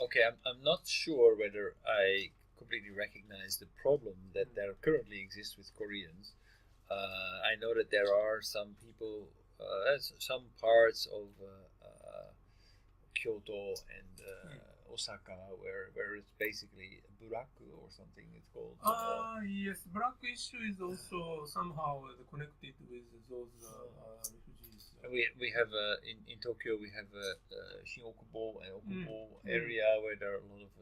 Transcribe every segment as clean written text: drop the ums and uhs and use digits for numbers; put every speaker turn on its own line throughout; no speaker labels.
okay, I'm not sure whether I completely recognize the problem that there currently exists with Koreans. I know that there are some people, some parts of Kyoto and Osaka where it's basically buraku or something. It's called.
Yes, black issue is also somehow connected with those refugees.
We have in Tokyo we have Shin-Okubo and Okubo area where there are a lot of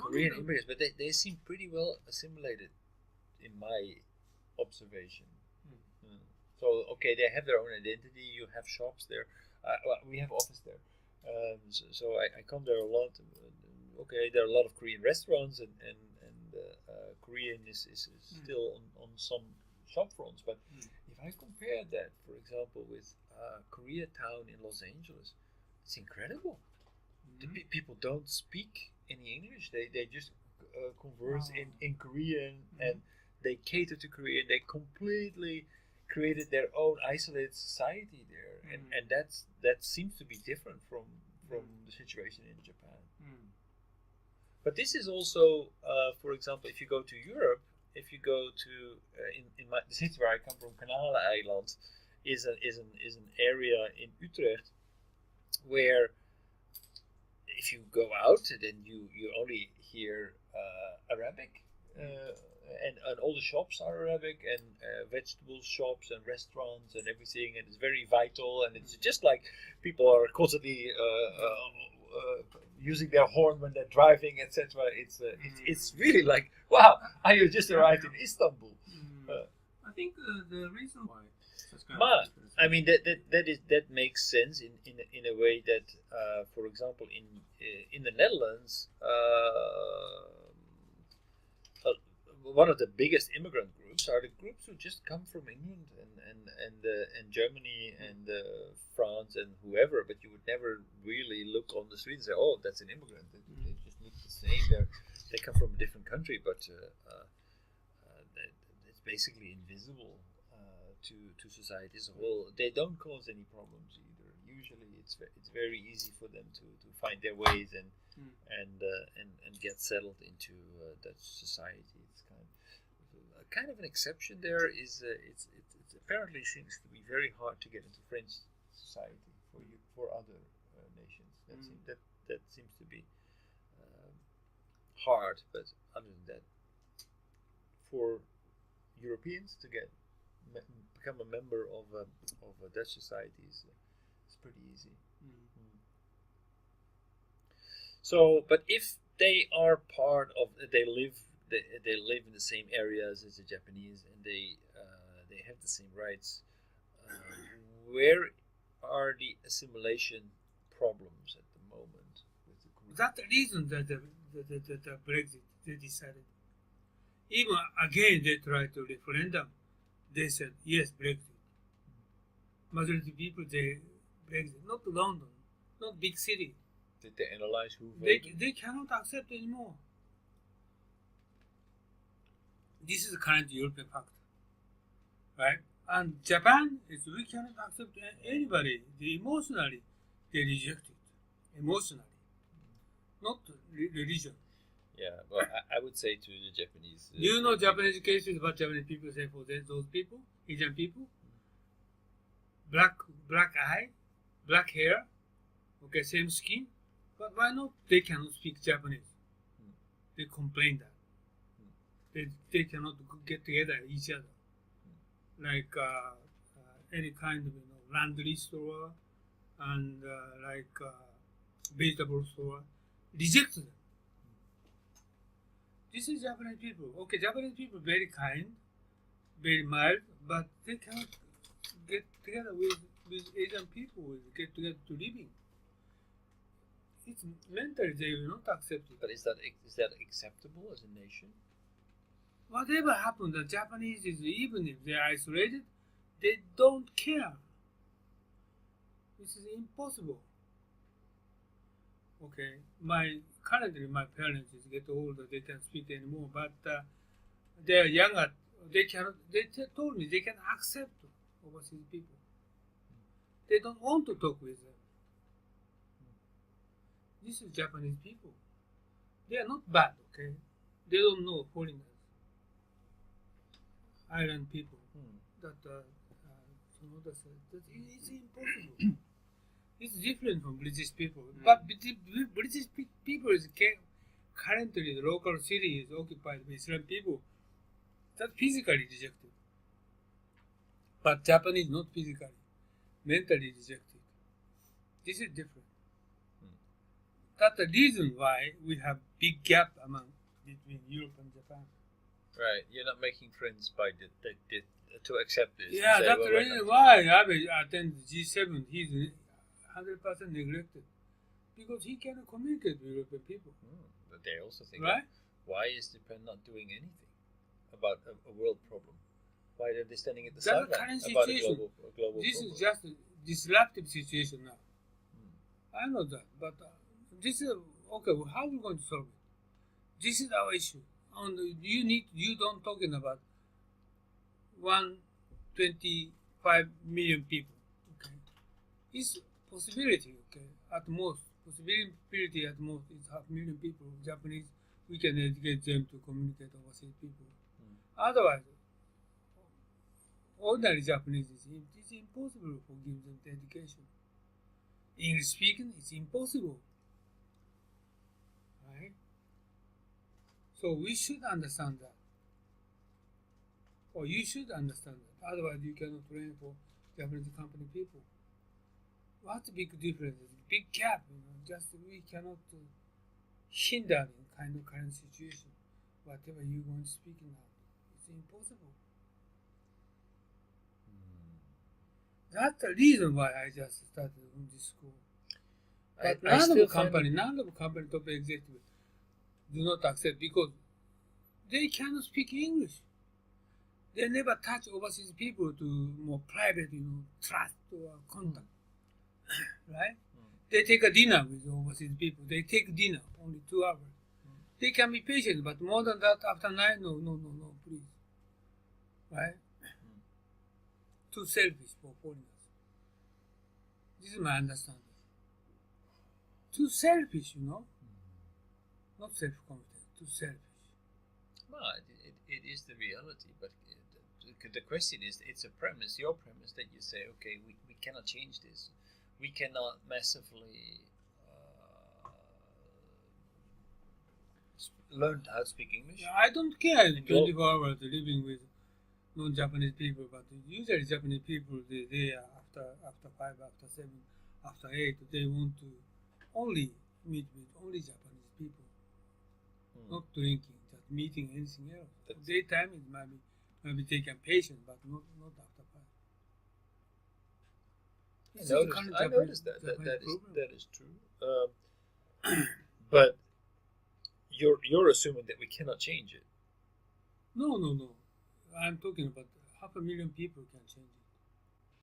Korean immigrants, but they seem pretty well assimilated in my observation. So okay, they have their own identity. You have shops there. Well, we have office there, so I come there a lot. Okay, there are a lot of Korean restaurants, and Korean is still on some shop fronts. But if I compare that, for example, with Koreatown in Los Angeles, it's incredible. The people don't speak any English. They just converse in Korean, and they cater to Korean. They completely created their own isolated society there, and that seems to be different from the situation in Japan. But this is also, for example, if you go to Europe, if you go to the city where I come from, Kanaleiland, is an area in Utrecht where if you go out, then you only hear Arabic. And all the shops are Arabic, and vegetable shops and restaurants and everything, and it's very vital, and it's just like people are constantly using their horn when they're driving, etc. It's really like, wow, I just arrived in Istanbul.
I think the reason why.
I mean that makes sense in a way that, for example, in the Netherlands. One of the biggest immigrant groups are the groups who just come from England and Germany and France and whoever, but you would never really look on the street and say, "Oh, that's an immigrant." They just look the same. They come from a different country, but it's basically invisible to society as a whole. They don't cause any problems either. Usually, it's very easy for them to find their ways and get settled into Dutch society. It's kind of an exception there is it's apparently seems to be very hard to get into French society for other nations. That seems to be hard, but other than that, for Europeans to become a member of a Dutch society is pretty easy. So, but if they are part of, they live in the same areas as the Japanese, and they have the same rights. Where are the assimilation problems at the moment with the Korean?
That's the reason that the Brexit they decided. Even again they tried to referendum. They said yes, Brexit. Majority people they Brexit, not London, not big city.
Did they analyze who voted?
They cannot accept anymore. This is the current European factor, right? And Japan is we cannot accept anybody. Emotionally, they reject it. Emotionally, not religion.
Yeah, well, I would say to the Japanese.
Do you know Japanese cases? What Japanese people say for those people, Asian people? Black eye, black hair, okay, same skin. But why not? They cannot speak Japanese. They complain that. They cannot get together each other, like any kind of laundry store and vegetable store. Reject them. This is Japanese people. Okay, Japanese people very kind, very mild, but they cannot get together with Asian people. Get together to living. It's mentally they will not accept it.
But is that acceptable as a nation?
Whatever happens, the Japanese is even if they are isolated, they don't care. This is impossible. Okay, currently my parents is get older, they can't speak anymore, but they are younger. They cannot. They told me they can accept overseas people. They don't want to talk with them. This is Japanese people. They are not bad, okay? They don't know foreigners. Island people. That it's impossible. It's different from British people. But British people is currently the local city is occupied by Islam people. That's physically rejected. But Japanese not physically, mentally rejected. This is different. That's the reason why we have big gap between Europe and Japan.
Right, you're not making friends by to accept this.
Yeah,
and say,
that's
well,
the reason why Abe attended G7. He's 100% neglected because he cannot communicate with European people.
But they also think,
Right?
why is Japan not doing anything about a world problem? Why are they standing at the
That's the
sideline
current
about a
situation.
global
This
problem?
is just a disruptive situation now. I know that, but this is okay. Well, how are we going to solve it? This is our issue. You don't talking about 125 million people. Okay, it's possibility. Okay, at most possibility at most is 500,000 people. Japanese, we can educate them to communicate overseas people. Otherwise, ordinary Japanese it's impossible for give them the education. English speaking, it's impossible. Right? So we should understand that. Or you should understand that. Otherwise you cannot train for Japanese company people. What's the big difference? Big gap, just we cannot hinder in kind of current situation. Whatever you're going to speak now. It's impossible. That's the reason why I just started on this school. But none of the company top executives do not accept because they cannot speak English. They never touch overseas people to more private, trust or contact. Right? They take a dinner with overseas people. They take dinner only 2 hours. They can be patient, but more than that, after 9, no, please. Right? Too selfish for foreigners. This is my understanding. Too selfish, Not self-confident, too selfish.
Well, it is the reality, but the question is, it's a premise, your premise, that you say, okay, we cannot change this. We cannot massively learn how to speak English.
Yeah, I don't care 24 hours living with non-Japanese people, but usually Japanese people, they are after 5, after 7, after 8, they want to only meet with only Japanese people, not drinking, just meeting anything else. Daytime it might be taken patient, but not after 5.
I noticed that is true. But you're assuming that we cannot change it.
No. I'm talking about 500,000 people can change it.